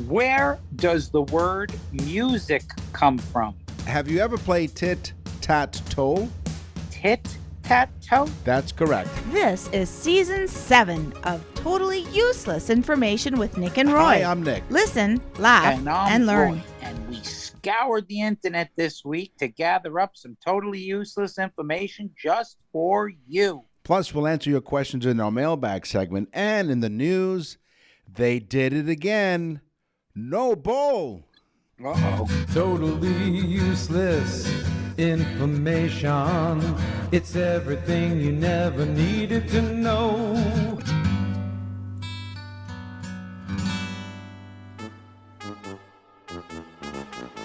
Where does the word music come from? Have you ever played tit-tat-toe? Tit-tat-toe? That's correct. This is Season 7 of Totally Useless Information with Nick and Roy. Hi, I'm Nick. Listen, laugh, and learn. Roy, and we scoured the internet this week to gather up some totally useless information just for you. Plus, we'll answer your questions in our mailbag segment. And in the news, they did it again. No bowl. Uh-oh. Totally useless information. It's everything you never needed to know.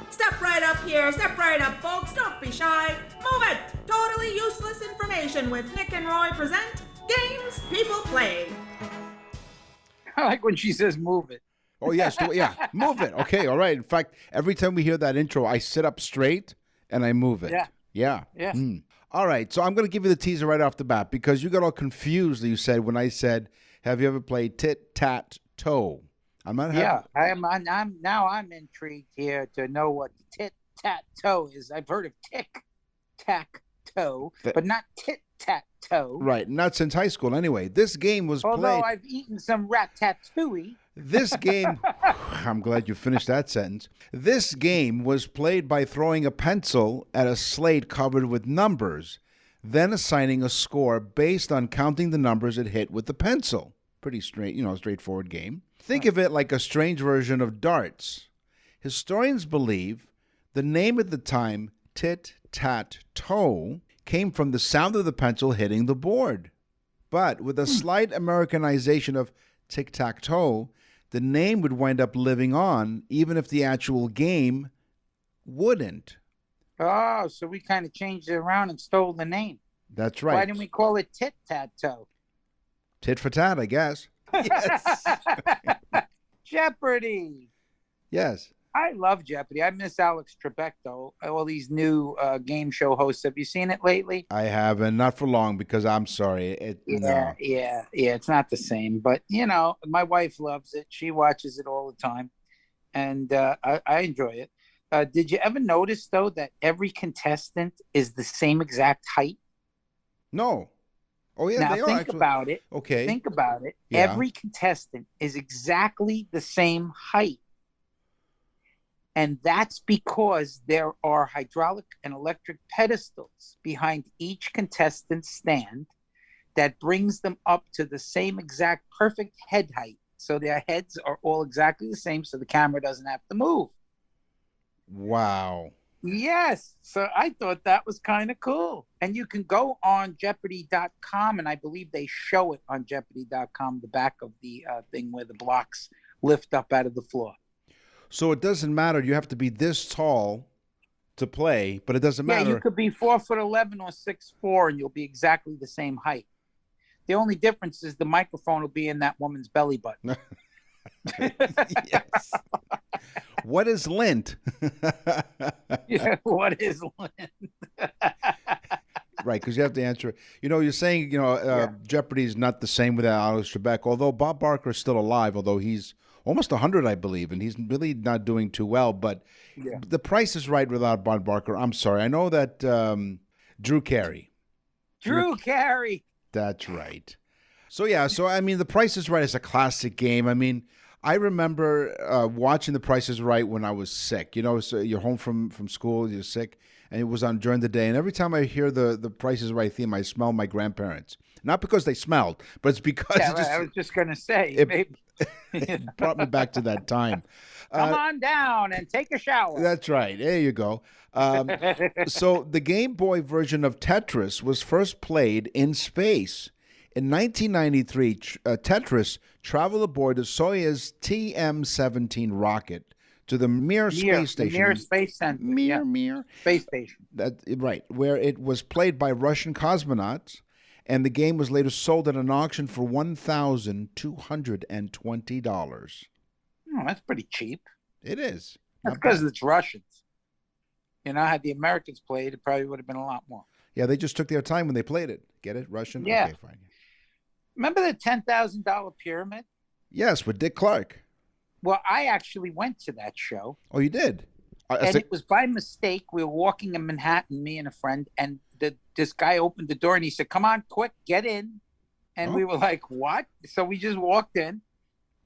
Step right up here. Step right up, folks. Don't be shy. Move it. Totally useless information with Nick and Roy present Games People Play. I like when she says move it. Oh, yes. Yeah. Move it. Okay. All right. In fact, every time we hear that intro, I sit up straight and I move it. Yeah. All right. So I'm going to give you the teaser right off the bat because you got all confused, you said, when I said, have you ever played tit-tat-toe? I'm not having... I'm intrigued here to know what tit-tat-toe is. I've heard of tic-tac-toe, but not tit-tat-toe. Right. Not since high school anyway. This game was Although played... I've eaten some ratatouille. This game, I'm glad you finished that sentence. This game was played by throwing a pencil at a slate covered with numbers, then assigning a score based on counting the numbers it hit with the pencil. Pretty straightforward game. Think of it like a strange version of darts. Historians believe the name at the time, tit-tat-toe, came from the sound of the pencil hitting the board. But with a slight Americanization of tic-tac-toe, the name would wind up living on, even if the actual game wouldn't. Oh, so we kind of changed it around and stole the name. That's right. Why didn't we call it tit-tat-toe? Tit for tat, I guess. Yes. Jeopardy! Yes. I love Jeopardy. I miss Alex Trebek, though. All these new game show hosts. Have you seen it lately? I haven't. Not for long, because I'm sorry. Yeah. It's not the same. But, my wife loves it. She watches it all the time. And I enjoy it. Did you ever notice, though, that every contestant is the same exact height? No. Oh, yeah, now, they are. Think actually. about it. Okay. Think about it. Yeah. Every contestant is exactly the same height. And that's because there are hydraulic and electric pedestals behind each contestant's stand that brings them up to the same exact perfect head height. So their heads are all exactly the same, so the camera doesn't have to move. Wow. Yes. So I thought that was kind of cool. And you can go on Jeopardy.com, and I believe they show it on Jeopardy.com, the back of the thing where the blocks lift up out of the floor. So it doesn't matter. You have to be this tall to play, but it doesn't matter. Yeah, you could be 4'11" or 6'4", and you'll be exactly the same height. The only difference is the microphone will be in that woman's belly button. Yes. What is lint? Yeah, what is lint? Right, because you have to answer it. You're saying, Jeopardy is not the same without Alex Trebek, although Bob Barker is still alive, although he's almost 100, I believe, and he's really not doing too well. But The Price is Right without Bob Barker. I'm sorry. I know that Drew Carey. Drew Carey. That's right. So, The Price is Right is a classic game. I remember watching The Price is Right when I was sick. So you're home from school, you're sick, and it was on during the day. And every time I hear the Price is Right theme, I smell my grandparents. Not because they smelled, but it's because I was just going to say, maybe. It brought me back to that time. Come on down and take a shower. That's right. There you go. So the Game Boy version of Tetris was first played in space. In 1993, Tetris traveled aboard the Soyuz TM-17 rocket to the Mir space station. The Mir Space Center. Mir. Space Station. Right, where it was played by Russian cosmonauts, and the game was later sold at an auction for $1,220. Oh, that's pretty cheap. It is. That's because it's Russians. Had the Americans played, it probably would have been a lot more. Yeah, they just took their time when they played it. Get it? Russian? Yeah. Okay, fine. Remember the $10,000 pyramid? Yes, with Dick Clark. Well, I actually went to that show. Oh, you did? And it was by mistake. We were walking in Manhattan, me and a friend, and this guy opened the door and he said, "Come on, quick, get in." And we were like, "What?" So we just walked in,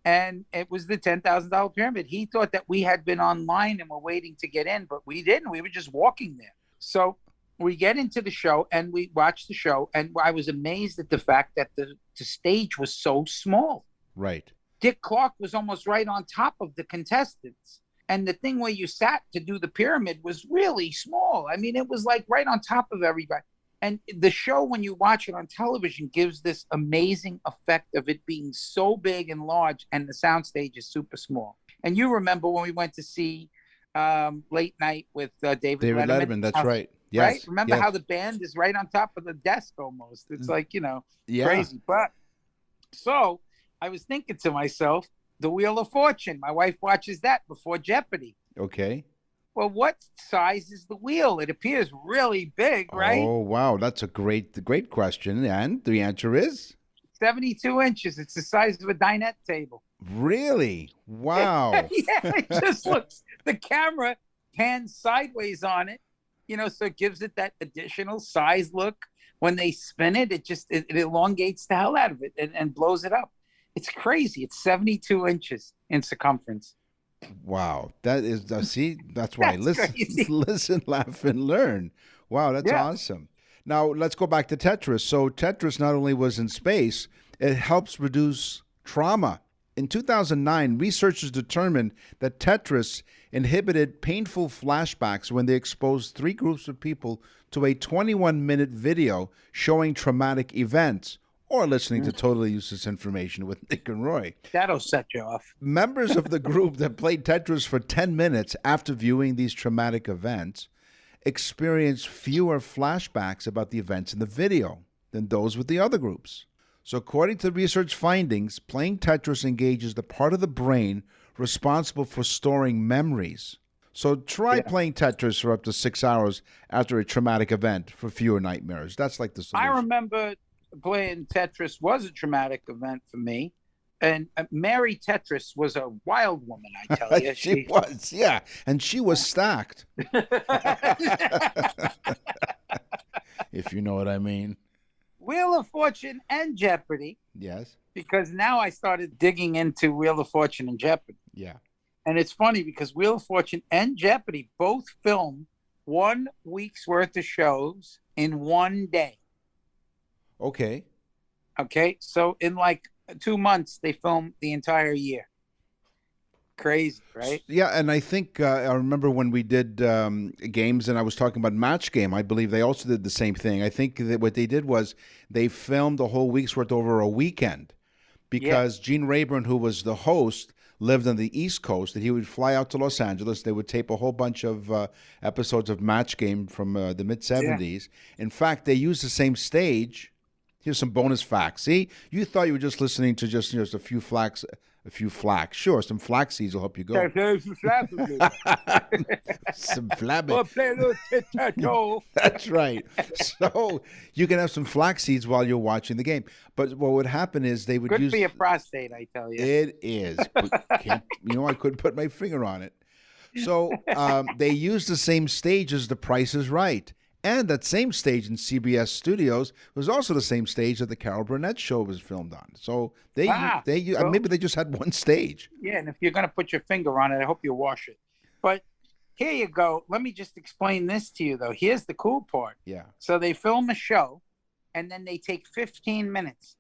and it was the $10,000 pyramid. He thought that we had been online and were waiting to get in, but we didn't. We were just walking there. So we get into the show and we watched the show, and I was amazed at the fact that the stage was so small. Right. Dick Clark was almost right on top of the contestants. And the thing where you sat to do the pyramid was really small. I mean, it was like right on top of everybody. And the show, when you watch it on television, gives this amazing effect of it being so big and large, and the soundstage is super small. And you remember when we went to see Late Night with David Letterman? That's right. Yes. Right? Remember how the band is right on top of the desk almost? It's like, crazy. But so I was thinking to myself, the Wheel of Fortune. My wife watches that before Jeopardy. Okay. Well, what size is the wheel? It appears really big, right? Oh, wow. That's a great question. And the answer is? 72 inches. It's the size of a dinette table. Really? Wow. Yeah, it just looks, the camera pans sideways on it, so it gives it that additional size look. When they spin it, it elongates the hell out of it and blows it up. It's crazy. It's 72 inches in circumference. Wow. That is, see, that's why. Listen, laugh, and learn. Wow, that's awesome. Now, let's go back to Tetris. So Tetris not only was in space, it helps reduce trauma. In 2009, researchers determined that Tetris inhibited painful flashbacks when they exposed 3 groups of people to a 21-minute video showing traumatic events, or listening to totally useless information with Nick and Roy. That'll set you off. Members of the group that played Tetris for 10 minutes after viewing these traumatic events experienced fewer flashbacks about the events in the video than those with the other groups. So according to research findings, playing Tetris engages the part of the brain responsible for storing memories. So try playing Tetris for up to 6 hours after a traumatic event for fewer nightmares. That's like the solution. I remember playing Tetris was a traumatic event for me. And Mary Tetris was a wild woman, I tell you. She was, yeah. And she was stacked. If you know what I mean. Wheel of Fortune and Jeopardy. Yes. Because now I started digging into Wheel of Fortune and Jeopardy. Yeah. And it's funny because Wheel of Fortune and Jeopardy both film 1 week's worth of shows in one day. Okay. So in like 2 months, they film the entire year. Crazy, right? Yeah, and I think I remember when we did games and I was talking about Match Game, I believe they also did the same thing. I think that what they did was they filmed a whole week's worth over a weekend because Gene Rayburn, who was the host, lived on the East Coast, and he would fly out to Los Angeles. They would tape a whole bunch of episodes of Match Game from the mid-'70s. Yeah. In fact, they used the same stage. Here's some bonus facts. See, you thought you were just listening to just a few flax. Sure, some flax seeds will help you go. Some flabby. That's right. So you can have some flax seeds while you're watching the game. But what would happen is they would use. Good for your prostate, I tell you. It is. But I couldn't put my finger on it. So they used the same stage as The Price is Right. And that same stage in CBS Studios was also the same stage that the Carol Burnett show was filmed on. So maybe they just had one stage. Yeah, and if you're going to put your finger on it, I hope you wash it. But here you go. Let me just explain this to you, though. Here's the cool part. Yeah. So they film a show, and then they take 15 minutes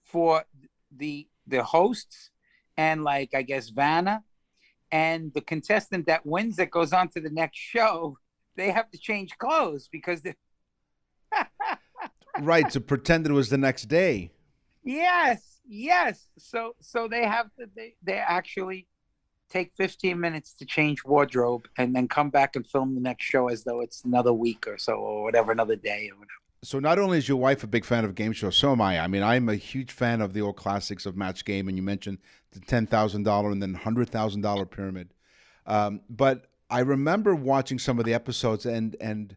for the hosts and, like, I guess, Vanna and the contestant that wins that goes on to the next show. They have to change clothes because they right, to pretend it was the next day. Yes. So they have to they actually take 15 minutes to change wardrobe and then come back and film the next show as though it's another week or so or whatever, another day or whatever. So not only is your wife a big fan of game shows, so am I. I mean, I'm a huge fan of the old classics of Match Game, and you mentioned the $10,000 and then $100,000 pyramid. But I remember watching some of the episodes, and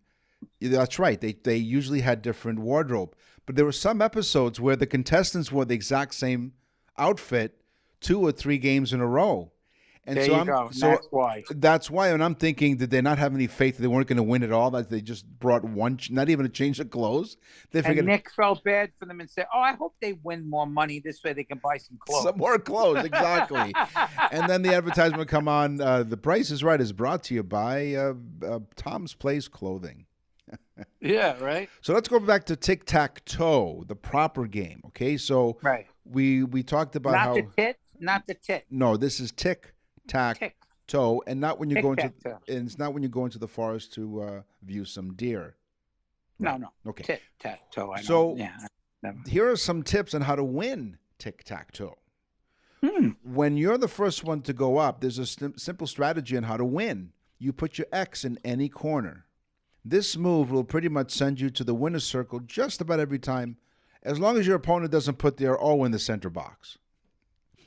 that's right. They usually had different wardrobe, but there were some episodes where the contestants wore the exact same outfit 2 or 3 games in a row, And There so you go. so That's why. that's why, and I'm thinking, did they not have any faith that they weren't going to win at all? That they just brought one, not even a change of clothes. They And figured Nick felt bad for them and said, "Oh, I hope they win more money. This way they can buy some clothes." some more clothes, exactly. And then the advertisement would come on. The Price is Right is brought to you by Tom's Place Clothing. Yeah, right. So let's go back to tic-tac-toe, the proper game. Okay, so Right. we talked about Not how the tit, not the tit. no, this is tic-tac-toe, and not when you go into Tic-tac-toe. and it's not when you go into the forest to view some deer. No, no. Okay. Tit, tat, toe. I know. So Yeah. Never. here are some tips on how to win tic-tac-toe. When you're the first one to go up, there's a simple strategy on how to win. You put your X in any corner. This move will pretty much send you to the winner's circle just about every time, as long as your opponent doesn't put their O in the center box.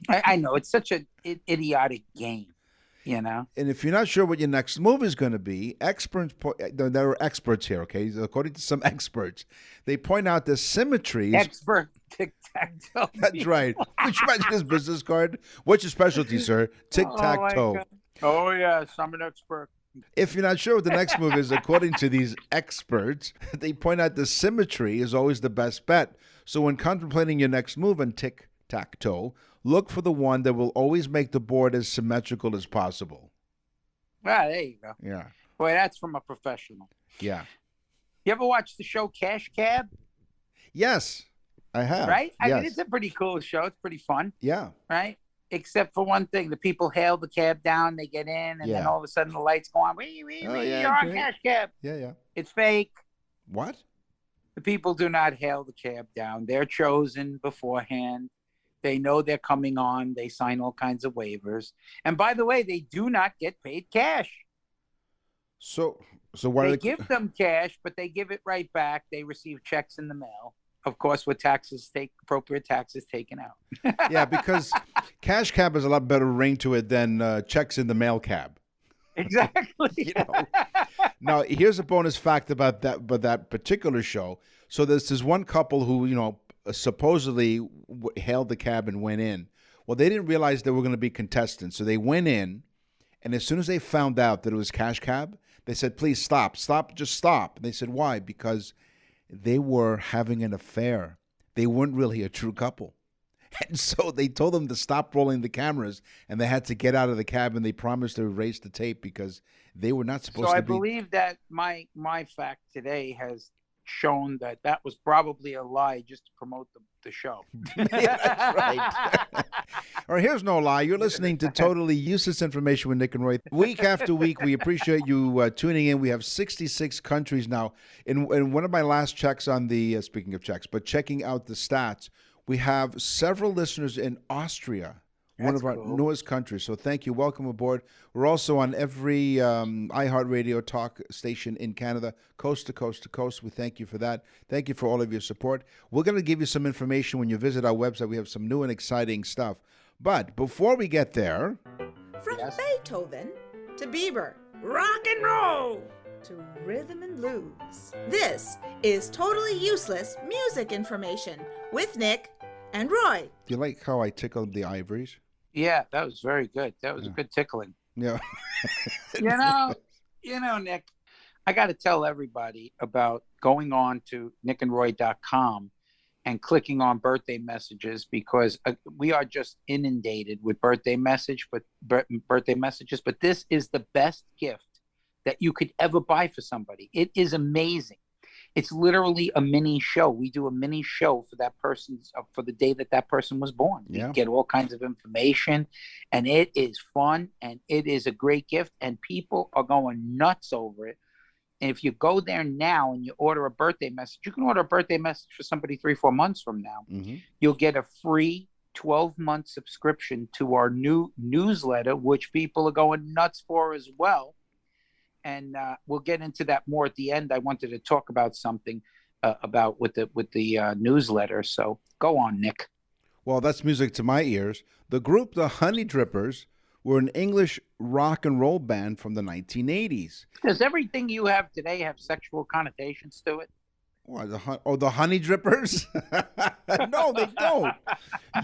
I know. It's such an idiotic game, you know? And if you're not sure what your next move is going to be, there are experts here, okay? According to some experts, they point out the symmetries. Expert tic-tac-toe. That's right. Could you imagine his business card? What's your specialty, sir? Tic-tac-toe. Oh, yes. I'm an expert. If you're not sure what the next move is, according to these experts, they point out the symmetry is always the best bet. So when contemplating your next move in tic-tac-toe, look for the one that will always make the board as symmetrical as possible. Ah, there you go. Yeah. Boy, that's from a professional. Yeah. You ever watch the show Cash Cab? Yes, I have. Right? I mean, Yes. it's a pretty cool show. It's pretty fun, Yeah. right? Except for one thing. The people hail the cab down, they get in, and then Yeah. all of a sudden the lights go on. Wee, Oh, yeah, you're on great. Cash Cab. Yeah. It's fake. What? The people do not hail the cab down. They're chosen beforehand. They know they're coming on. They sign all kinds of waivers. And by the way, they do not get paid cash. So why do They they give them cash, but they give it right back. They receive checks in the mail. Of course, with appropriate taxes taken out. Yeah, because Cash Cab has a lot better ring to it than checks in the mail cab. Exactly. You know? Now, here's a bonus fact about that particular show. So there's this one couple who, supposedly hailed the cab and went in. Well, they didn't realize they were going to be contestants. So they went in, and as soon as they found out that it was Cash Cab, they said, please stop, just stop. And they said, why? Because they were having an affair. They weren't really a true couple. And so they told them to stop rolling the cameras, and they had to get out of the cab, and they promised to erase the tape because they were not supposed So to I be. believe that my fact today has shown that was probably a lie just to promote the show. Yeah, that's right. All right, here's no lie. You're listening to Totally Useless Information with Nick and Roy. Week after week, we appreciate you tuning in. We have 66 countries now. In one of my last checks on the, speaking of checks, but checking out the stats, we have several listeners in Austria, one That's of our cool. newest countries. So thank you. Welcome aboard. We're also on every iHeartRadio talk station in Canada, coast to coast to coast. We thank you for that. Thank you for all of your support. We're going to give you some information when you visit our website. We have some new and exciting stuff. But before we get there, From Beethoven to Bieber, rock and roll to rhythm and blues. This is Totally Useless Music Information with Nick and Roy. do you like how I tickled the ivories? Yeah, that was very good. That was a good tickling. Yeah. You know, Nick, I got to tell everybody about going on to nickandroy.com and clicking on birthday messages, because we are just inundated with birthday messages. But this is the best gift that you could ever buy for somebody. It is amazing. It's literally a mini show. We do a mini show for that person's for the day that person was born. Yeah. We get all kinds of information, and it is fun, and it is a great gift, and people are going nuts over it. And if you go there now and you order a birthday message, you can order a birthday message for somebody 3-4 months from now. Mm-hmm. You'll get a free 12-month subscription to our new newsletter, which people are going nuts for as well. And we'll get into that more at the end. I wanted to talk about something about with the newsletter. So go on, Nick. Well, that's music to my ears. The group, the Honey Drippers, were an English rock and roll band from the 1980s. Does everything you have today have sexual connotations to it? What, the Honey Drippers? No, they don't.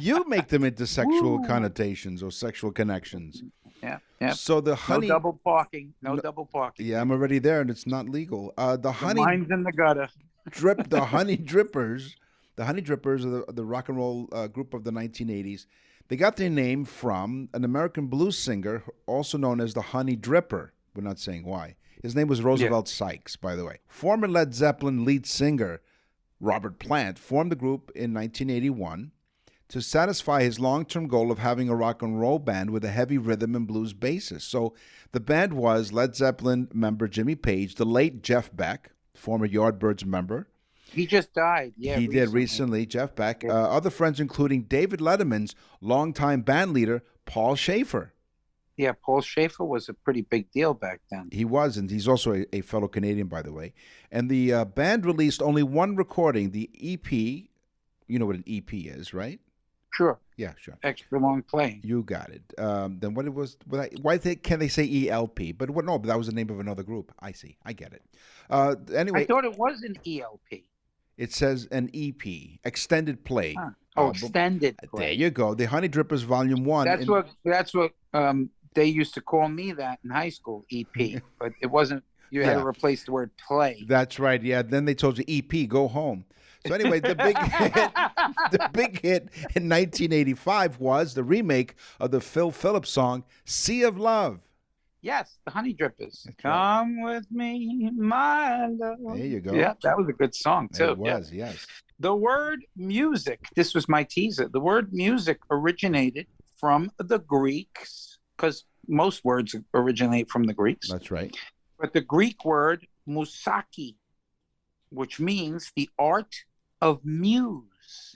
You make them into sexual connotations or sexual connections. Yeah. Yeah. So the No honey. double parking. No double parking. Yeah, I'm already there, and it's not legal. The honey Mine's in the gutter. the honey drippers, are the rock and roll group of the 1980s. They got their name from an American blues singer, also known as the Honey Dripper. We're not saying why. His name was Roosevelt Sykes, by the way. Former Led Zeppelin lead singer Robert Plant formed the group in 1981 to satisfy his long-term goal of having a rock and roll band with a heavy rhythm and blues basis. So the band was Led Zeppelin member Jimmy Page, the late Jeff Beck, former Yardbirds member. He just died. Yeah, he did recently, Jeff Beck. Yeah. Other friends including David Letterman's longtime band leader, Paul Schaefer. Yeah, Paul Schaefer was a pretty big deal back then. He was, and he's also a fellow Canadian, by the way. And the band released only one recording, the EP. You know what an EP is, right? Sure. Yeah, sure. Extra long playing. You got it. Then what it was? Why can they say ELP? But what? No, but that was the name of another group. I see. I get it. Anyway, I thought it was an ELP. It says an EP, extended play. Huh. Oh, extended play. There you go. The Honey Drippers Volume 1. That's what they used to call me that in high school, EP. But it wasn't. You had to replace the word play. That's right. Yeah. Then they told you EP, go home. So anyway, the big hit in 1985 was the remake of the Phil Phillips song "Sea of Love." Yes, the Honey Drippers. Come with me, my love. There you go. Yeah, that was a good song too. It was, yes. The word music. This was my teaser. The word music originated from the Greeks, because most words originate from the Greeks. That's right. But the Greek word musaki, which means the art of muse.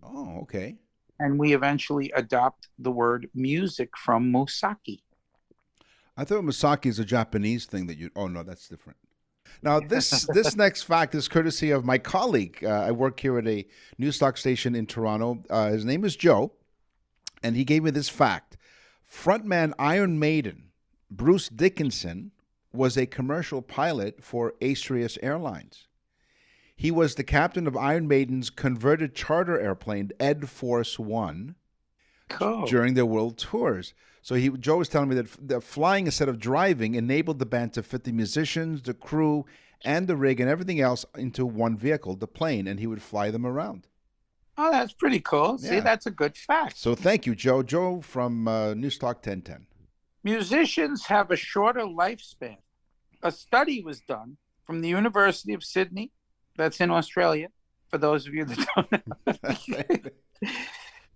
Oh, okay. And we eventually adopt the word music from musaki. I thought Musaki is a Japanese thing that you. Oh no, that's different. Now this next fact is courtesy of my colleague. I work here at a news stock station in Toronto. His name is Joe, and he gave me this fact: frontman Iron Maiden Bruce Dickinson was a commercial pilot for Astraeus Airlines. He was the captain of Iron Maiden's converted charter airplane Ed Force One during their world tours. So Joe was telling me that the flying instead of driving enabled the band to fit the musicians, the crew, and the rig and everything else into one vehicle, the plane, and he would fly them around. Oh, that's pretty cool. Yeah. See, that's a good fact. So thank you, Joe. Joe from Newstalk 1010. Musicians have a shorter lifespan. A study was done from the University of Sydney, that's in Australia, for those of you that don't know.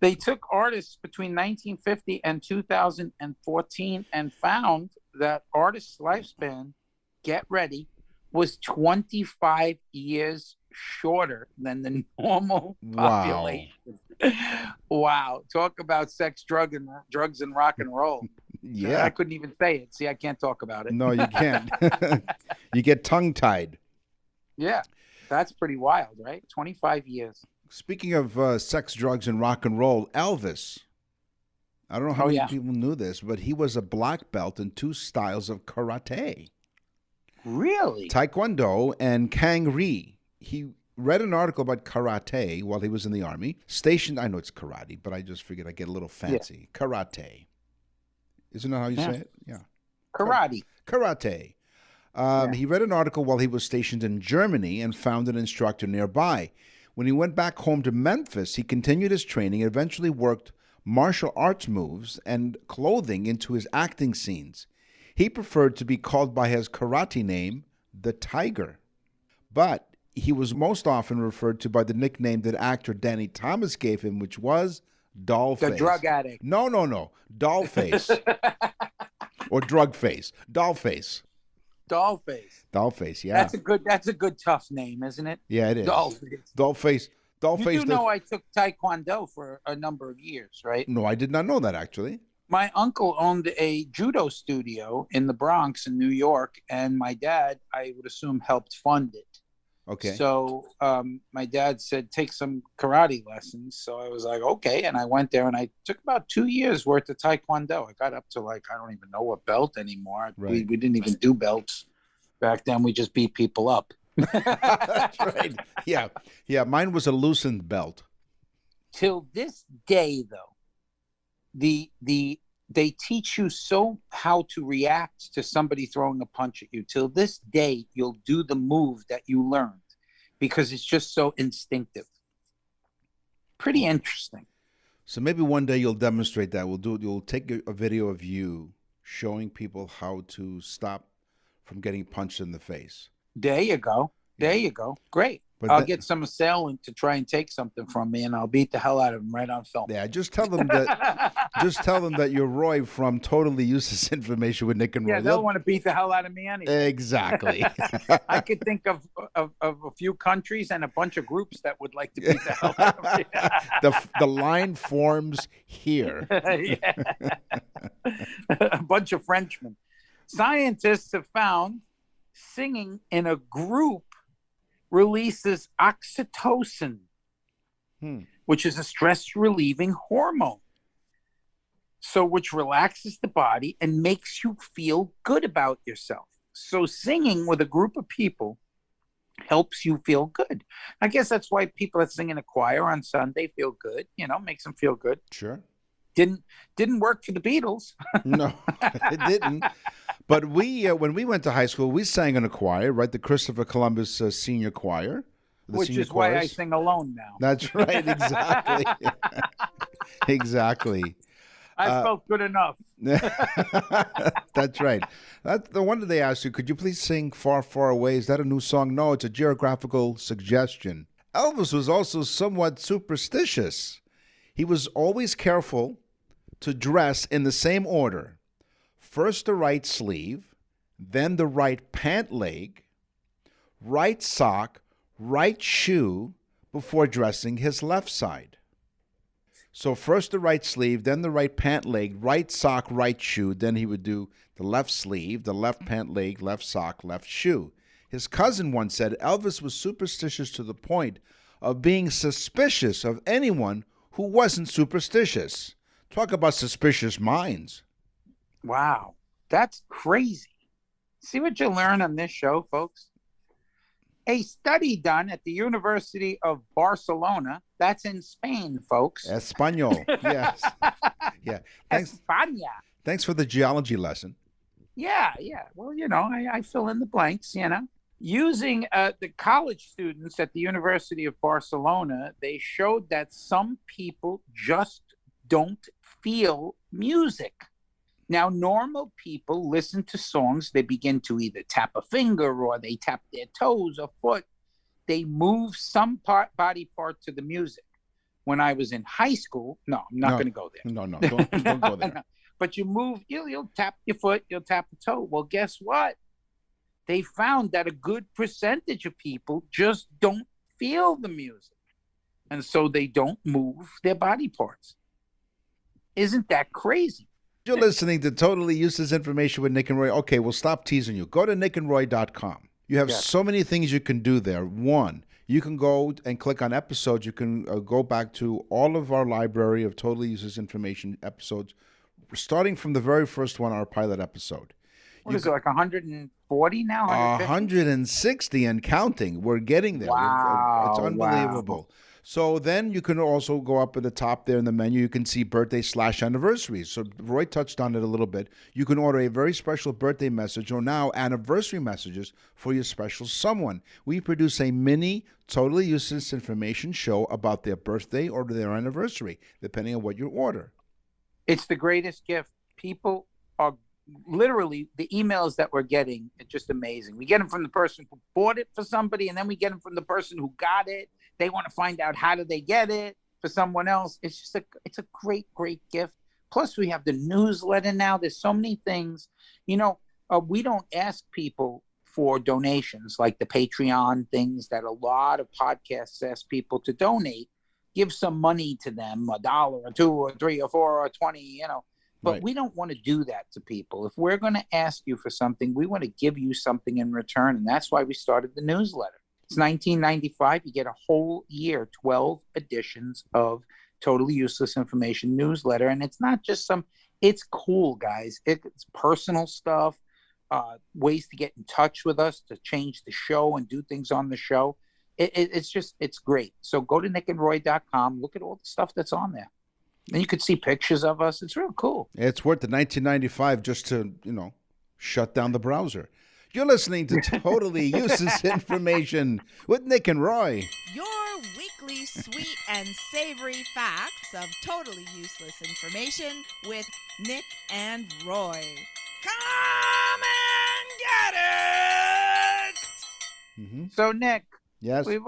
They took artists between 1950 and 2014 and found that artists' lifespan, get ready, was 25 years shorter than the normal population. Wow. Talk about sex, drugs, and rock and roll. Yeah. I couldn't even say it. See, I can't talk about it. No, you can't. You get tongue-tied. Yeah. That's pretty wild, right? 25 years. Speaking of sex, drugs, and rock and roll, Elvis. I don't know how many people knew this, but he was a black belt in 2 styles of karate. Really? Taekwondo and Kang-ri. He read an article about karate while he was in the army. Stationed, I know it's karate, but I just figured I'd get a little fancy. Yeah. Karate. Isn't that how you say it? Yeah. Karate. Karate. He read an article while he was stationed in Germany and found an instructor nearby. When he went back home to Memphis, he continued his training and eventually worked martial arts moves and clothing into his acting scenes. He preferred to be called by his karate name, the Tiger. But he was most often referred to by the nickname that actor Danny Thomas gave him, which was Dollface. The drug addict. No. Dollface. Or drug face. Dollface. Dollface, yeah. That's a good tough name, isn't it? Yeah, it is. Dollface. You know I took Taekwondo for a number of years, right? No, I did not know that, actually. My uncle owned a judo studio in the Bronx in New York, and my dad, I would assume, helped fund it. Okay. So my dad said, take some karate lessons. So I was like, okay. And I went there and I took about 2 years worth of Taekwondo. I got up to I don't even know what belt anymore. Right. We didn't even do belts back then. We just beat people up. That's right. Yeah. Yeah. Mine was a loosened belt. Till this day, though, the they teach you so how to react to somebody throwing a punch at you. Till this day, you'll do the move that you learned because it's just so instinctive. Pretty interesting. So maybe one day you'll demonstrate that. You'll take a video of you showing people how to stop from getting punched in the face. There you go. There you go. Great. But I'll get some assailant to try and take something from me, and I'll beat the hell out of him right on film. Yeah, just tell them that you're Roy from Totally Useless Information with Nick and Roy. Yeah, they'll want to beat the hell out of me anyway. Exactly. I could think of a few countries and a bunch of groups that would like to beat the hell out of me. The line forms here. A bunch of Frenchmen. Scientists have found singing in a group releases oxytocin, which is a stress-relieving hormone. So, which relaxes the body and makes you feel good about yourself. So, singing with a group of people helps you feel good. I guess that's why people that sing in a choir on Sunday feel good. Makes them feel good. Sure. Didn't work for the Beatles. No, it didn't. But when we went to high school, we sang in a choir, right? The Christopher Columbus Senior Choir. Which is why I sing alone now. That's right, exactly. Exactly. I felt good enough. That's right. That's the one that they asked you, could you please sing Far, Far Away? Is that a new song? No, it's a geographical suggestion. Elvis was also somewhat superstitious. He was always careful to dress in the same order. First the right sleeve, then the right pant leg, right sock, right shoe, before dressing his left side. So first the right sleeve, then the right pant leg, right sock, right shoe. Then he would do the left sleeve, the left pant leg, left sock, left shoe. His cousin once said Elvis was superstitious to the point of being suspicious of anyone who wasn't superstitious. Talk about suspicious minds. Wow, that's crazy. See what you learn on this show, folks? A study done at the University of Barcelona, that's in Spain, folks. Espanol, yes. Yeah. España. Thanks for the geology lesson. Yeah. Well, I fill in the blanks, Using the college students at the University of Barcelona, they showed that some people just don't feel music. Now, normal people listen to songs. They begin to either tap a finger or they tap their toes or foot. They move some body part to the music. When I was in high school, no, I'm not going to go there. No, don't go there. No. But you move, you'll tap your foot, you'll tap a toe. Well, guess what? They found that a good percentage of people just don't feel the music. And so they don't move their body parts. Isn't that crazy? You're listening to Totally Useless Information with Nick and Roy. Okay, we'll stop teasing you. Go to nickandroy.com. You have so many things you can do there. One, you can go and click on episodes. You can go back to all of our library of Totally Useless Information episodes, starting from the very first one, our pilot episode. What is it, like 140 now? 160 and counting. We're getting there. Wow. It's unbelievable. Wow. So then you can also go up at the top there in the menu. You can see birthday/anniversaries. So Roy touched on it a little bit. You can order a very special birthday message or now anniversary messages for your special someone. We produce a mini Totally Useless Information show about their birthday or their anniversary, depending on what you order. It's the greatest gift. People are literally, the emails that we're getting are just amazing. We get them from the person who bought it for somebody, and then we get them from the person who got it. They want to find out how did they get it for someone else. It's just it's a great, great gift. Plus, we have the newsletter now. There's so many things. We don't ask people for donations like the Patreon things that a lot of podcasts ask people to donate. Give some money to them, $1 or $2 or $3 or $4 or 20, But right. We don't want to do that to people. If we're going to ask you for something, we want to give you something in return. And that's why we started the newsletter. It's $19.95. You get a whole year, 12 editions of Totally Useless Information newsletter. And it's not just it's cool, guys. It's personal stuff, ways to get in touch with us, to change the show and do things on the show. It's great. So go to nickandroy.com. Look at all the stuff that's on there. And you could see pictures of us. It's real cool. It's worth the $19.95 just to, shut down the browser. You're listening to Totally Useless Information with Nick and Roy. Your weekly sweet and savory facts of totally useless information with Nick and Roy. Come and get it! So, Nick, Yes. we've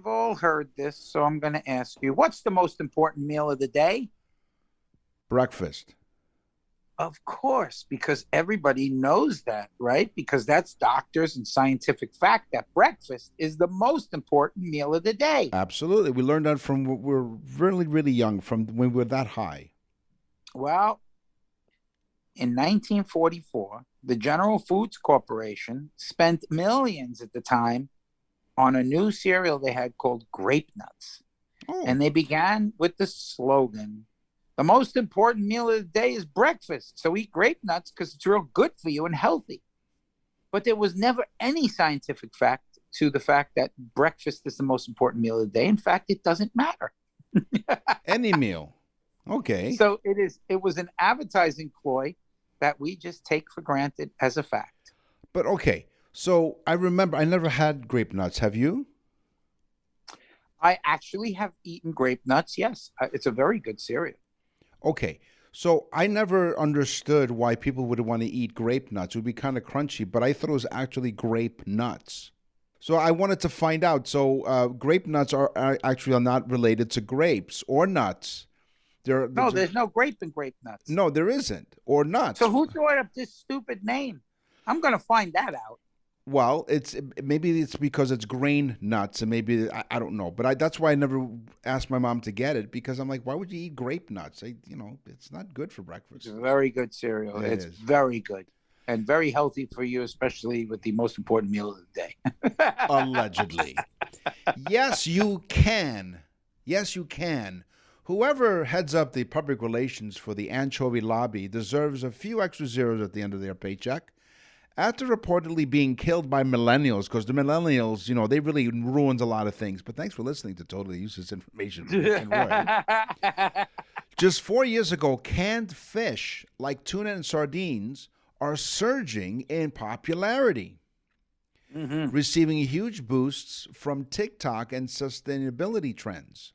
all heard this, so I'm going to ask you, what's the most important meal of the day? Breakfast. Of course, because everybody knows that, right? Because that's doctors and scientific fact that breakfast is the most important meal of the day. Absolutely. We learned that from when we were really, really young, from when we were that high. Well, in 1944, the General Foods Corporation spent millions at the time on a new cereal they had called Grape Nuts. Oh. And they began with the slogan, the most important meal of the day is breakfast. So eat grape nuts because it's real good for you and healthy. But there was never any scientific fact to the fact that breakfast is the most important meal of the day. In fact, it doesn't matter. Any meal. Okay. So it was an advertising ploy that we just take for granted as a fact. But okay. So I remember I never had grape nuts. Have you? I actually have eaten grape nuts. Yes. It's a very good cereal. Okay. So I never understood why people would want to eat grape nuts. It would be kind of crunchy, but I thought it was actually grape nuts. So I wanted to find out. So grape nuts are actually not related to grapes or nuts. There's no grape in grape nuts. No, there isn't. Or nuts. So who thought up this stupid name? I'm going to find that out. Well, maybe it's because it's grain nuts, and maybe I don't know. But that's why I never asked my mom to get it, because I'm like, why would you eat grape nuts? It's not good for breakfast. It's a very good cereal. It's very good and very healthy for you, especially with the most important meal of the day. Allegedly. Yes, you can. Yes, you can. Whoever heads up the public relations for the anchovy lobby deserves a few extra zeros at the end of their paycheck. After reportedly being killed by millennials, because the millennials, they really ruins a lot of things. But thanks for listening to Totally Useless Information with Nick and Roy. Just 4 years ago, canned fish like tuna and sardines are surging in popularity, receiving huge boosts from TikTok and sustainability trends.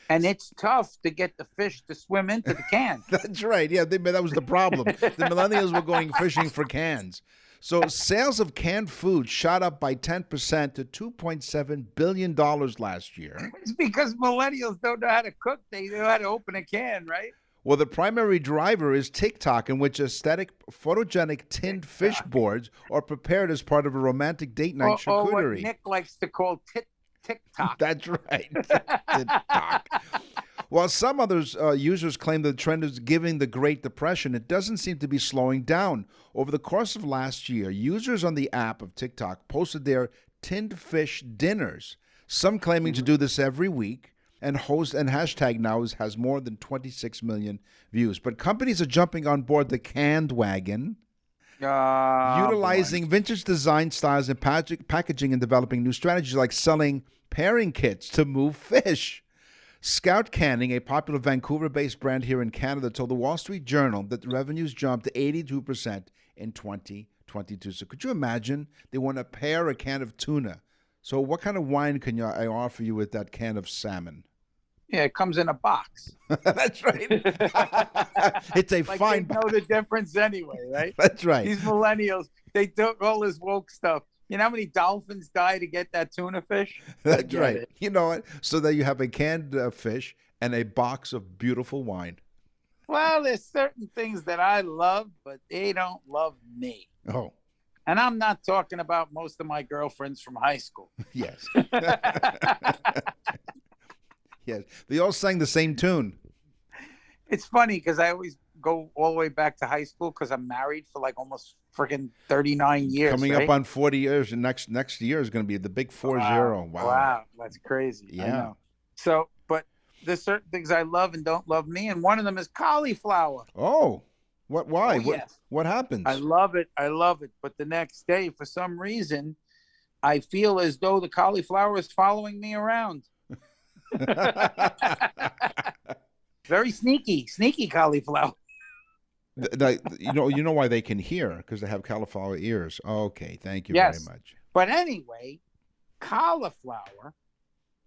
And it's tough to get the fish to swim into the can. That's right. Yeah, that was the problem. The millennials were going fishing for cans. So sales of canned food shot up by 10% to $2.7 billion last year. It's because millennials don't know how to cook. They know how to open a can, right? Well, the primary driver is TikTok, in which aesthetic, photogenic tinned fish boards are prepared as part of a romantic date night charcuterie. Or what Nick likes to call TikTok. That's right. TikTok. While some others users claim the trend is giving the Great Depression, it doesn't seem to be slowing down. Over the course of last year, users on the app of TikTok posted their tinned fish dinners, some claiming to do this every week, and hashtag now has more than 26 million views. But companies are jumping on board the canned wagon, utilizing vintage design styles and packaging and developing new strategies like selling pairing kits to move fish. Scout Canning, a popular Vancouver-based brand here in Canada, told the Wall Street Journal that the revenues jumped 82% in 2022. So could you imagine? They want to pair a can of tuna. So what kind of wine can I offer you with that can of salmon? Yeah, it comes in a box. That's right. It's a fine box. They know the difference anyway, right? That's right. These millennials, they took all this woke stuff. You know how many dolphins die to get that tuna fish? That's right. It. You know what? So that you have a canned fish and a box of beautiful wine. Well, there's certain things that I love, but they don't love me. Oh. And I'm not talking about most of my girlfriends from high school. Yes. Yes. They all sang the same tune. It's funny because I always go all the way back to high school because I'm married for like almost freaking 39 years. Coming up on 40 years, and next year is going to be the big 40. Wow, that's crazy. Yeah. I know. So, but there's certain things I love and don't love me, and one of them is cauliflower. Oh, why? Oh, yes. What happens? I love it. But the next day, for some reason, I feel as though the cauliflower is following me around. Very sneaky cauliflower. You know why they can hear, because they have cauliflower ears. Okay, thank you very Yes. much. But anyway, cauliflower,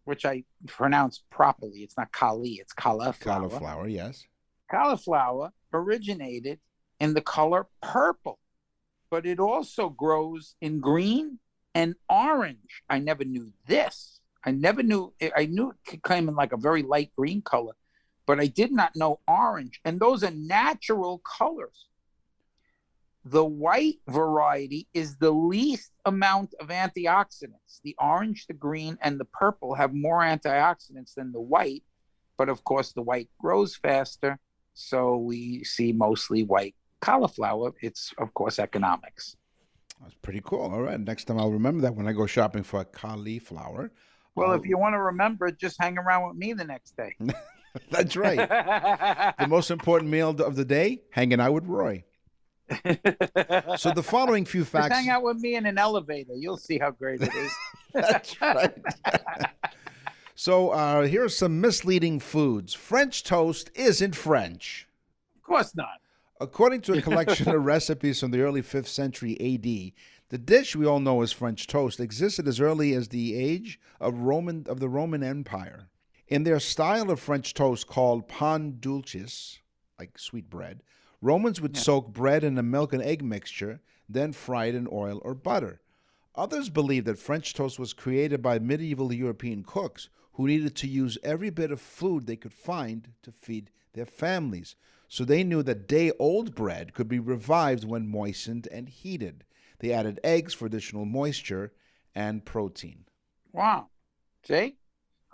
which I pronounce properly, it's not cali, it's cauliflower. Cauliflower, yes. Cauliflower originated in the color purple, but it also grows in green and orange. I never knew this. I knew it came in like a very light green color, but I did not know orange. And those are natural colors. The white variety is the least amount of antioxidants. The orange, the green, and the purple have more antioxidants than the white, but of course the white grows faster, so we see mostly white cauliflower. It's, of course, economics. That's pretty cool. All right, next time I'll remember that when I go shopping for cauliflower. Well, if you want to remember, just hang around with me the next day. That's right. The most important meal of the day, hanging out with Roy. So the following few facts. Just hang out with me in an elevator. You'll see how great it is. That's right. So here are some misleading foods. French toast isn't French. Of course not. According to a collection of recipes from the early 5th century AD, the dish we all know as French toast existed as early as the age of the Roman Empire. In their style of French toast called pain dulcis, like sweet bread, Romans would soak bread in a milk and egg mixture, then fry it in oil or butter. Others believe that French toast was created by medieval European cooks who needed to use every bit of food they could find to feed their families. So they knew that day-old bread could be revived when moistened and heated. They added eggs for additional moisture and protein. Wow. See?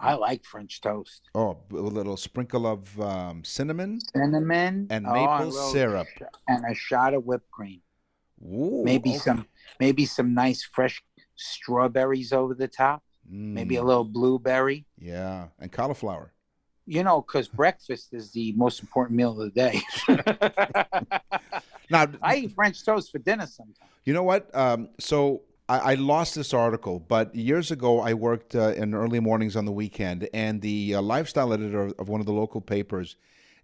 I like French toast. Oh, a little sprinkle of cinnamon and maple syrup. And a shot of whipped cream. Ooh, maybe some nice fresh strawberries over the top. Maybe a little blueberry. Yeah, and cauliflower. You know, because breakfast is the most important meal of the day. Now, I eat French toast for dinner sometimes. You know what? So I lost this article, but years ago I worked in early mornings on the weekend, and the lifestyle editor of one of the local papers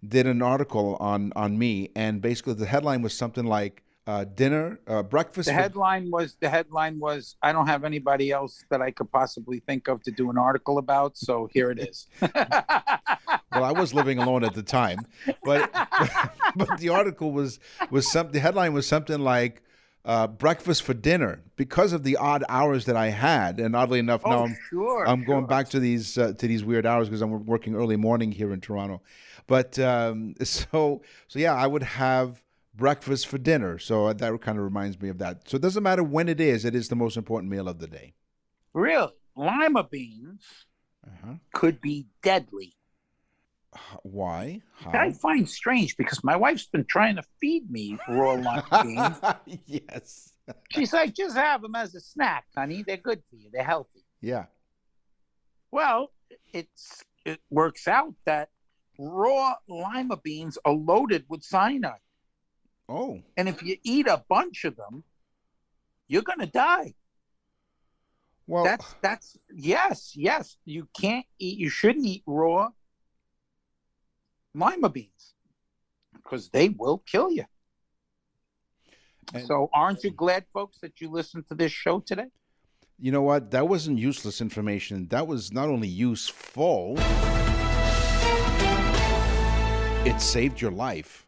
did an article on me, and basically the headline was something like breakfast. The headline was I don't have anybody else that I could possibly think of to do an article about, so here it is. Well, I was living alone at the time, but the article the headline was something like breakfast for dinner, because of the odd hours that I had, and oddly enough, now I'm going back to these weird hours because I'm working early morning here in Toronto. But so yeah, I would have breakfast for dinner. So that kind of reminds me of that. So it doesn't matter when it is the most important meal of the day. Really? Lima beans could be deadly. Why? How? I find strange because my wife's been trying to feed me raw lima beans. Yes. She's like, just have them as a snack, honey. They're good for you. They're healthy. Yeah. Well, it works out that raw lima beans are loaded with cyanide. Oh. And if you eat a bunch of them, you're going to die. Well, that's yes. You shouldn't eat raw lima beans because they will kill you. So aren't you glad, folks, that you listened to this show today? You know what? That wasn't useless information. That was not only useful, it saved your life.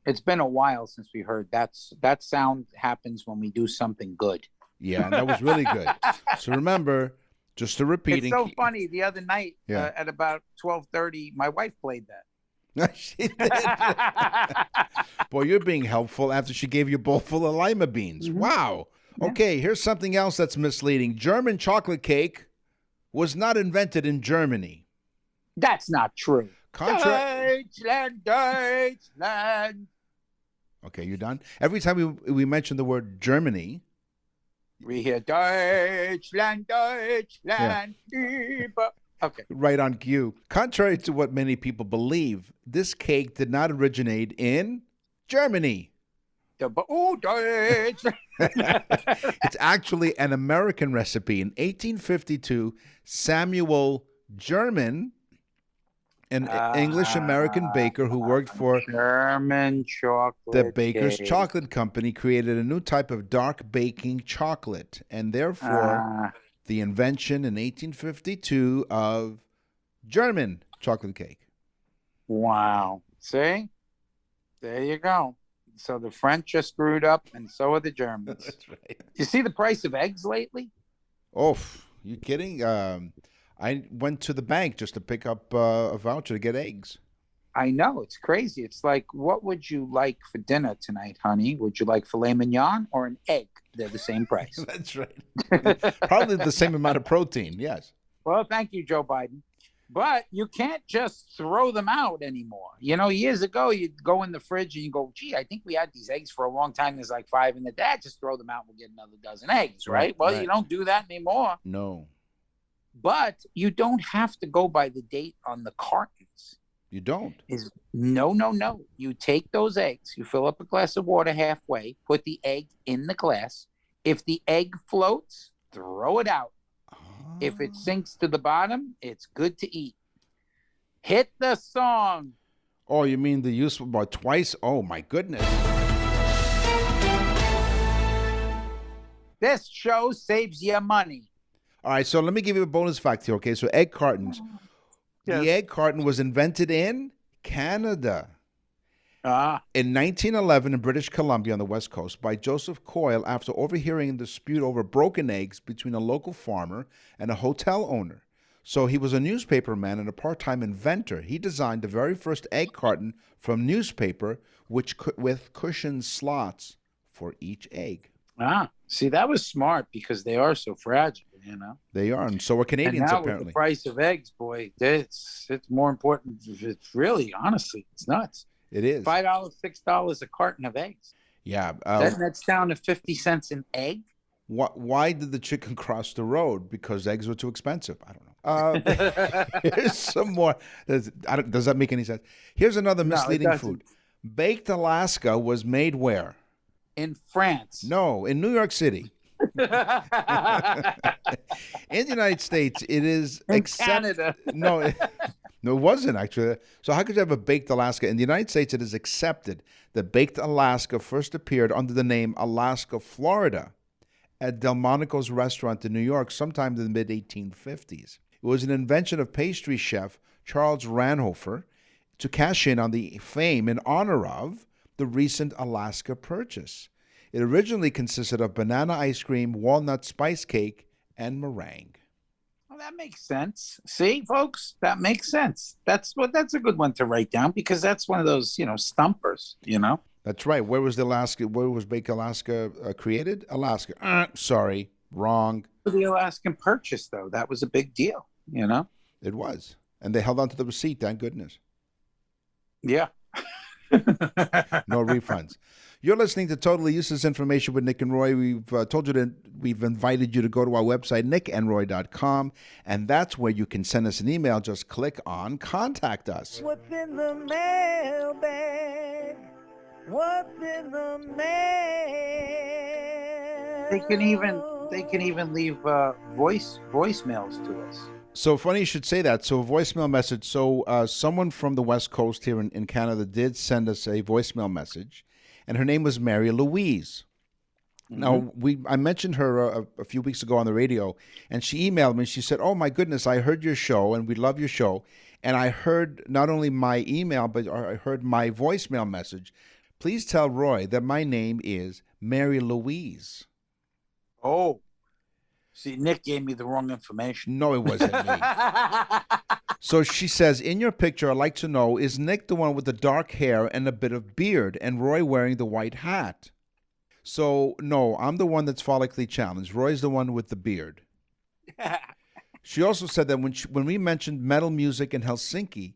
It's been a while since we heard that sound happens when we do something good. Yeah, and that was really good. So remember, just to repeat. It's so funny. The other night at about 12:30, my wife played that. She did. Boy, you're being helpful after she gave you a bowl full of lima beans. Mm-hmm. Wow. Yeah. Okay, here's something else that's misleading. German chocolate cake was not invented in Germany. That's not true. Deutschland. Okay, you done? Every time we mention the word Germany, we hear Deutschland. Yeah. Okay. Right on cue. Contrary to what many people believe, this cake did not originate in Germany. It's actually an American recipe. In 1852, Samuel German an English-American baker who worked for German the chocolate Baker's cake. Chocolate Company created a new type of dark baking chocolate, and therefore the invention in 1852 of German chocolate cake. Wow. See? There you go. So the French are screwed up, and so are the Germans. That's right. You see the price of eggs lately? Oh, you kidding? I went to the bank just to pick up a voucher to get eggs. I know. It's crazy. It's like, what would you like for dinner tonight, honey? Would you like filet mignon or an egg? They're the same price. That's right. Probably the same amount of protein, yes. Well, thank you, Joe Biden. But you can't just throw them out anymore. You know, years ago, you'd go in the fridge and you go, gee, I think we had these eggs for a long time. There's like 5 in the dad. Just throw them out. We'll get another dozen eggs, right? Well, right. You don't do that anymore. No. But you don't have to go by the date on the cartons. You don't? No. You take those eggs. You fill up a glass of water halfway. Put the egg in the glass. If the egg floats, throw it out. If it sinks to the bottom, it's good to eat. Hit the song. Oh, you mean the use about twice? Oh, my goodness. This show saves you money. All right, so let me give you a bonus fact here, okay? So egg cartons. Yes. The egg carton was invented in Canada. In 1911 in British Columbia on the West Coast by Joseph Coyle after overhearing a dispute over broken eggs between a local farmer and a hotel owner. So he was a newspaper man and a part-time inventor. He designed the very first egg carton from newspaper with cushioned slots for each egg. See, that was smart because they are so fragile, you know. They are, and so are Canadians, and now apparently. With the price of eggs, boy, it's more important. It's really, honestly, it's nuts. It is. $5, $6 a carton of eggs. Yeah. That's down to 50 cents an egg. Why did the chicken cross the road? Because eggs were too expensive. I don't know. Here's some more. Does that make any sense? Here's another misleading food. Baked Alaska was made where? In France. No, in New York City. In the United States, it is Canada. No, it wasn't actually. So how could you have a baked Alaska? In the United States, it is accepted that baked Alaska first appeared under the name Alaska, Florida, at Delmonico's restaurant in New York sometime in the mid-1850s. It was an invention of pastry chef Charles Ranhofer to cash in on the fame in honor of the recent Alaska purchase. It originally consisted of banana ice cream, walnut spice cake, and meringue. Well, that makes sense. See, folks, that makes sense. That's a good one to write down because that's one of those, stumpers, That's right. Where was Baked Alaska created? Alaska. Sorry, wrong. The Alaskan purchase, though, that was a big deal, It was. And they held on to the receipt, thank goodness. Yeah. No refunds. You're listening to Totally Useless Information with Nick and Roy. We've told you that we've invited you to go to our website, nickandroy.com, and that's where you can send us an email. Just click on Contact Us. What's in the mailbag? What's in the mail? They can even leave voicemails to us. So funny you should say that. So a voicemail message. So someone from the West Coast here in Canada did send us a voicemail message, and her name was Mary Louise. Mm-hmm. Now, I mentioned her a few weeks ago on the radio, and she emailed me. She said, "Oh, my goodness, I heard your show, and we love your show. And I heard not only my email, but I heard my voicemail message. Please tell Roy that my name is Mary Louise." Oh. See, Nick gave me the wrong information. No, it wasn't me. So she says, in your picture, I'd like to know, is Nick the one with the dark hair and a bit of beard, and Roy wearing the white hat? So, no, I'm the one that's follically challenged. Roy's the one with the beard. She also said that when we mentioned metal music in Helsinki,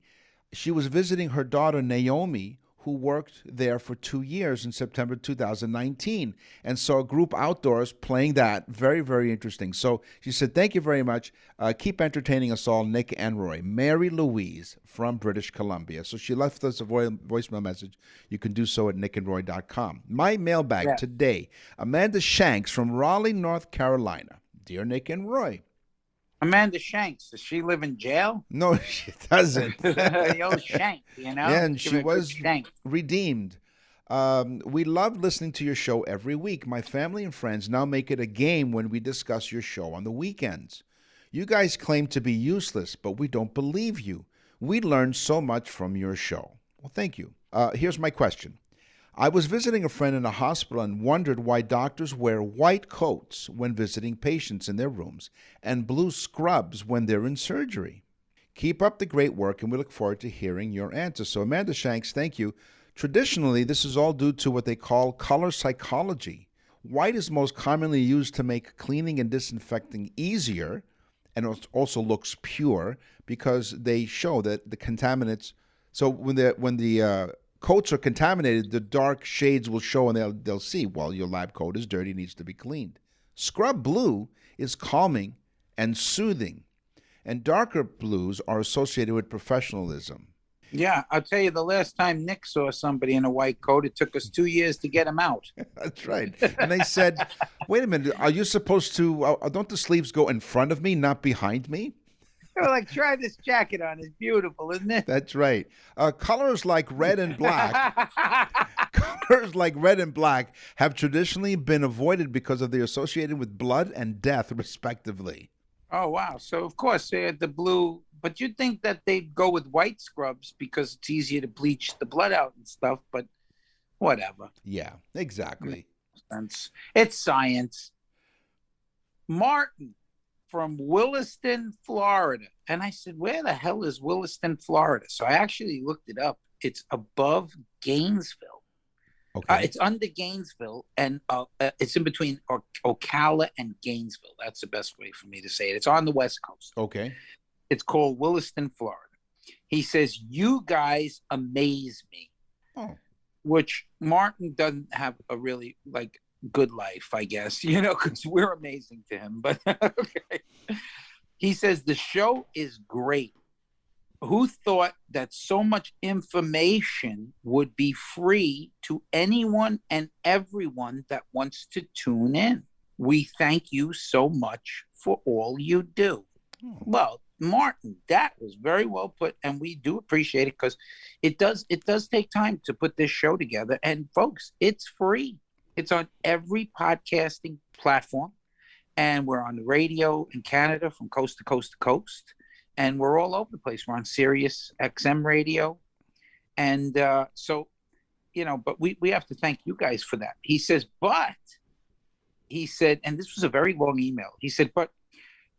she was visiting her daughter, Naomi, who worked there for 2 years in September 2019 and saw a group outdoors playing that. Very, very interesting. So she said, thank you very much. Keep entertaining us all, Nick and Roy. Mary Louise from British Columbia. So she left us a voicemail message. You can do so at nickandroy.com. My mailbag today, Amanda Shanks from Raleigh, North Carolina. Dear Nick and Roy, Amanda Shanks, does she live in jail? No, she doesn't. The old Shank, Yeah, and Give she her a good was shank. redeemed. We love listening to your show every week. My family and friends now make it a game when we discuss your show on the weekends. You guys claim to be useless, but we don't believe you. We learn so much from your show. Well, thank you. Here's my question. I was visiting a friend in a hospital and wondered why doctors wear white coats when visiting patients in their rooms and blue scrubs when they're in surgery. Keep up the great work, and we look forward to hearing your answer. So, Amanda Shanks, thank you. Traditionally, this is all due to what they call color psychology. White is most commonly used to make cleaning and disinfecting easier, and it also looks pure because they show that the contaminants. So when the coats are contaminated, the dark shades will show, and they'll see, well, your lab coat is dirty, needs to be cleaned. Scrub blue is calming and soothing, and darker blues are associated with professionalism. Yeah, I'll tell you, the last time Nick saw somebody in a white coat, it took us 2 years to get him out. That's right. And they said, wait a minute, are you supposed to, don't the sleeves go in front of me, not behind me? They were like, try this jacket on. It's beautiful, isn't it? That's right. Colors like red and black, colors like red and black have traditionally been avoided because of they're associated with blood and death, respectively. Oh, wow. So, of course, they had the blue, but you'd think that they'd go with white scrubs because it's easier to bleach the blood out and stuff, but whatever. Yeah, exactly. It's science. Martin from Williston, Florida. And I said, where the hell is Williston, Florida? So I actually looked it up. It's above Gainesville. Okay. It's under Gainesville, and it's in between Ocala and Gainesville. That's the best way for me to say it. It's on the West Coast. Okay. It's called Williston, Florida. He says, you guys amaze me. Oh. Which Martin doesn't have a really, good life, I guess, because we're amazing to him. But okay. He says, the show is great. Who thought that so much information would be free to anyone and everyone that wants to tune in? We thank you so much for all you do. Oh. Well, Martin, that was very well put, and we do appreciate it because it does take time to put this show together. And folks, it's free. It's on every podcasting platform, and we're on the radio in Canada from coast to coast to coast. And we're all over the place. We're on Sirius XM radio. And but we have to thank you guys for that. He said, and this was a very long email. He said,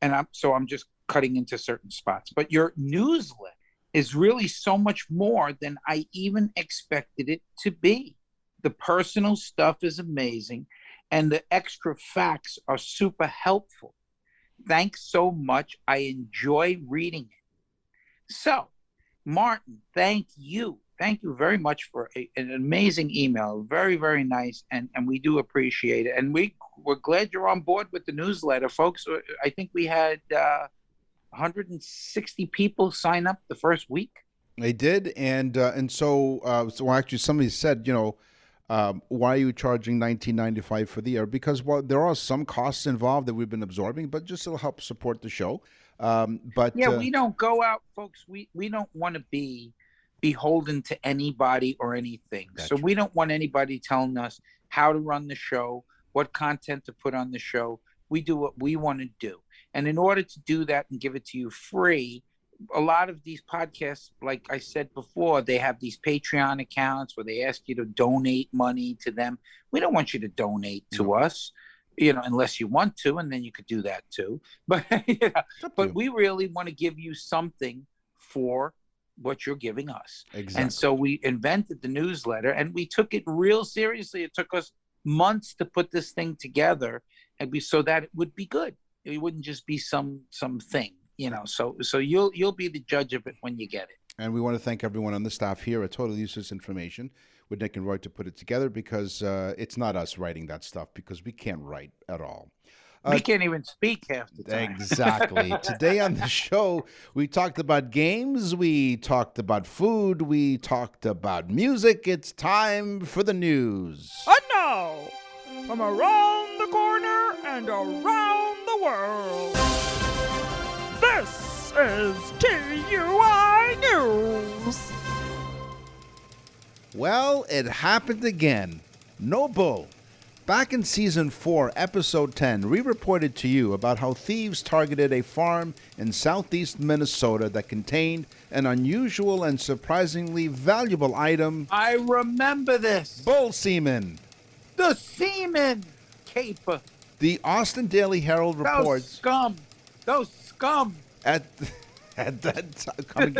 I'm just cutting into certain spots, but your newsletter is really so much more than I even expected it to be. The personal stuff is amazing, and the extra facts are super helpful. Thanks so much. I enjoy reading it. So, Martin, thank you. Thank you very much for an amazing email. Very, very nice. And we do appreciate it. And we're glad you're on board with the newsletter, folks. I think we had 160 people sign up the first week. They did. So actually somebody said, why are you charging $19.95 for the year? Because there are some costs involved that we've been absorbing, but just it'll help support the show. We don't go out, folks. We don't want to be beholden to anybody or anything. So we don't want anybody telling us how to run the show, what content to put on the show. We do what we want to do. And in order to do that and give it to you free, a lot of these podcasts, like I said before, they have these Patreon accounts where they ask you to donate money to them. We don't want you to donate to us, unless you want to, and then you could do that too. But we really want to give you something for what you're giving us. Exactly. And so we invented the newsletter, and we took it real seriously. It took us months to put this thing together, and so that it would be good. It wouldn't just be some thing. So you'll be the judge of it when you get it. And we want to thank everyone on the staff here at Total Useless Information with Nick and Roy to put it together, because it's not us writing that stuff, because we can't write at all. We can't even speak half the time. Exactly. Today on the show, we talked about games, we talked about food, we talked about music. It's time for the news. And now, from around the corner and around the world, This is TUI News. Well, it happened again. No bull. Back in Season 4, Episode 10, we reported to you about how thieves targeted a farm in southeast Minnesota that contained an unusual and surprisingly valuable item, I remember this. bull semen. The semen caper. The Austin Daily Herald Those reports scum. Those scum. at that time.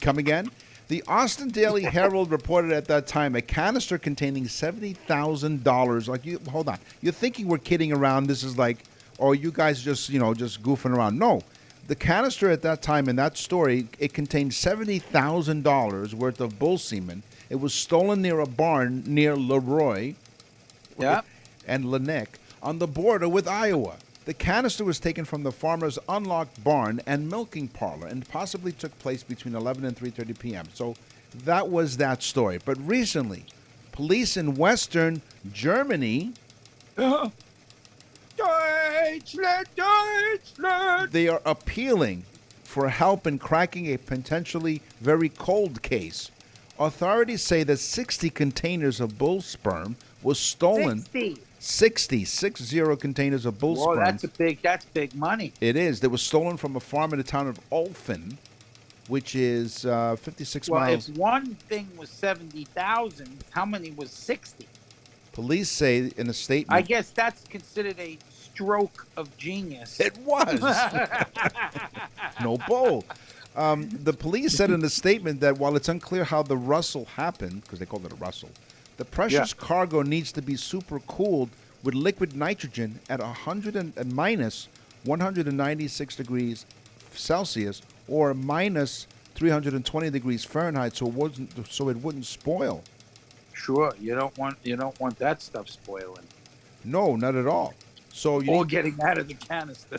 Come again? The Austin Daily Herald reported at that time a canister containing $70,000. Like, you hold on, you're thinking we're kidding around? This is like, oh, you guys just just goofing around? No, the canister at that time in that story, it contained $70,000 worth of bull semen. It was stolen near a barn near Leroy, Yeah. and Lanick on the border with Iowa. The canister was taken from the farmer's unlocked barn and milking parlor and possibly took place between 11 and 3:30 p.m. So that was that story. But recently, police in Western Germany, Deutschland. they are appealing for help in cracking a potentially very cold case. Authorities say that 60 containers of bull sperm was stolen. 60 containers of bull Whoa, sperm. that's big money. It is. That was stolen from a farm in the town of Olfen, which is 56 Well, miles. if one thing was 70,000, how many was 60? Police say in a I statement. guess that's considered a stroke of genius. It was. No bull. The police said in a statement that while it's unclear how the rustle happened, because they called it a rustle, the precious cargo needs to be super cooled with liquid nitrogen at minus 196 degrees Celsius or minus 320 degrees Fahrenheit, so it wouldn't spoil. Sure, you don't want that stuff spoiling No, not at all. So you or need, getting out of the canister.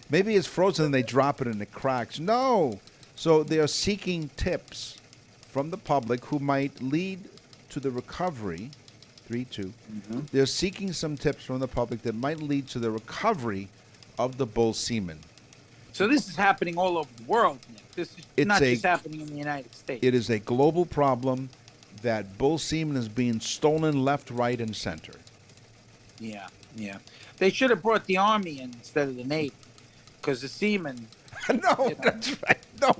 maybe it's frozen and they drop it and it cracks. No. So they are seeking tips from the public who might lead to the recovery. 3-2. They're seeking some tips from the public that might lead to the recovery of the bull semen. So this is happening all over the world, Nick. This is not just happening in the United States. It is a global problem that bull semen is being stolen left, right, and center. Yeah. They should have brought the Army in instead of the Navy, because the seamen. No, that's right. No.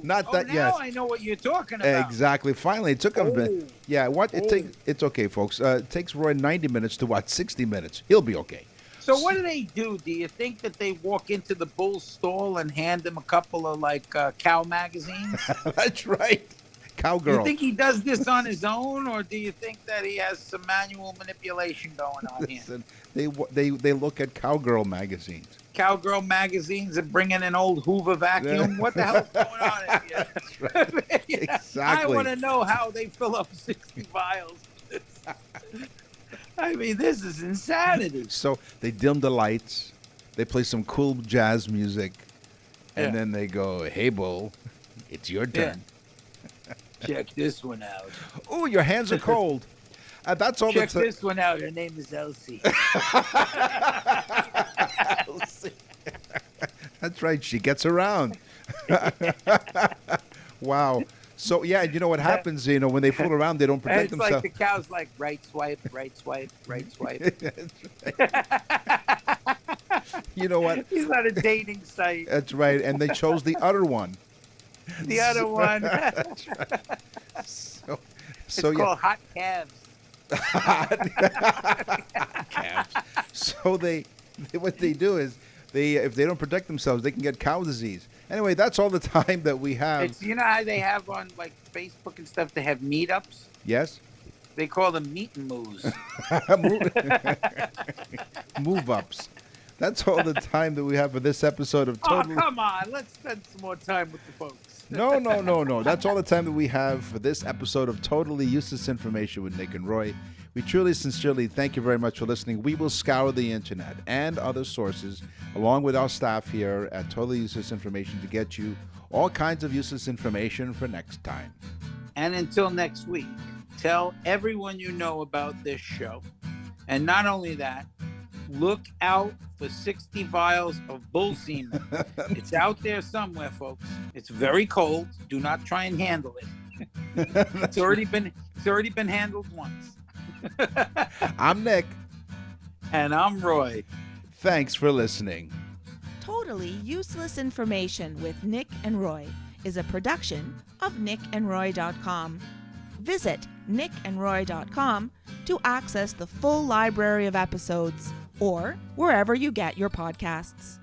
Not that. Now Yes. I know what you're talking about. Exactly. Finally, it took him. Oh. Yeah. What it takes? It's okay, folks. It takes Roy 90 minutes to watch 60 minutes. He'll be okay. So what do they do? Do you think that they walk into the bull stall and hand them a couple of cow magazines? That's right. Cowgirl. You think he does this on his own, or do you think that he has some manual manipulation going on here? Listen, they look at cowgirl magazines. Cowgirl magazines and bring in an old Hoover vacuum. What the hell's going on in here? That's right. Exactly. I want to know how they fill up 60 vials. I mean, this is insanity. So they dim the lights. They play some cool jazz music, and then they go, "Hey, bull, it's your turn." Check this one out. Oh, your hands are cold. That's all. Check this one out. Her name is Elsie. That's right. She gets around. Wow. So yeah, you know what happens? When they fool around, they don't And protect it's themselves. like the cow's like right swipe, right swipe, right swipe. You know what? He's on a dating site. That's right. And they chose the other one. The other one. That's right. So It's called hot calves. calves. So what they do is if they don't protect themselves, they can get cow disease. Anyway, that's all the time that we have. It's how they have on Facebook and stuff. They have meetups. Yes. They call them meet and moves. Move ups. That's all the time that we have for this episode of Totally. Oh, come on. Let's spend some more time with the folks. No. That's all the time that we have for this episode of Totally Useless Information with Nick and Roy. We truly, sincerely thank you very much for listening. We will scour the internet and other sources, along with our staff here at Totally Useless Information, to get you all kinds of useless information for next time. And until next week, tell everyone you know about this show. And not only that, look out for 60 vials of bull semen. It's out there somewhere, folks. It's very cold. Do not try and handle it. It's already been handled once. I'm Nick. And I'm Roy. Thanks for listening. Totally Useless Information with Nick and Roy is a production of nickandroy.com. Visit nickandroy.com to access the full library of episodes or wherever you get your podcasts.